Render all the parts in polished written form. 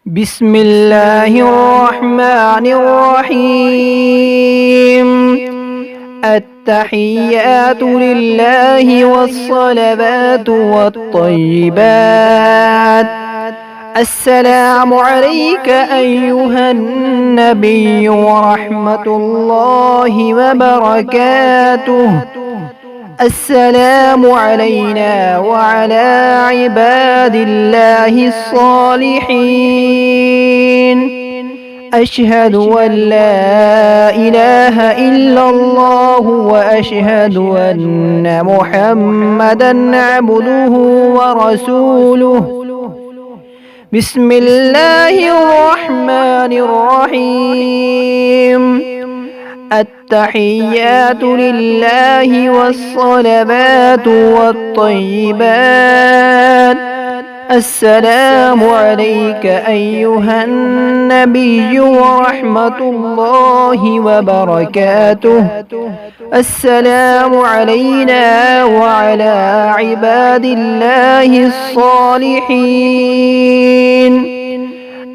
بسم الله الرحمن الرحيم. التحيات لله والصلوات والطيبات. السلام عليك أيها النبي ورحمة الله وبركاته. السلام علينا وعلى عباد الله الصالحين. أشهد أن لا إله إلا الله وأشهد أن محمدا عبده ورسوله. بسم الله الرحمن الرحيم. التحيات لله والصلوات والطيبات. السلام عليك أيها النبي ورحمة الله وبركاته. السلام علينا وعلى عباد الله الصالحين.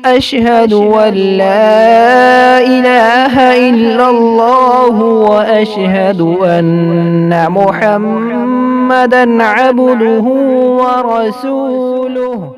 أشهد أن لا إله إلا الله وأشهد أن محمدا عبده ورسوله.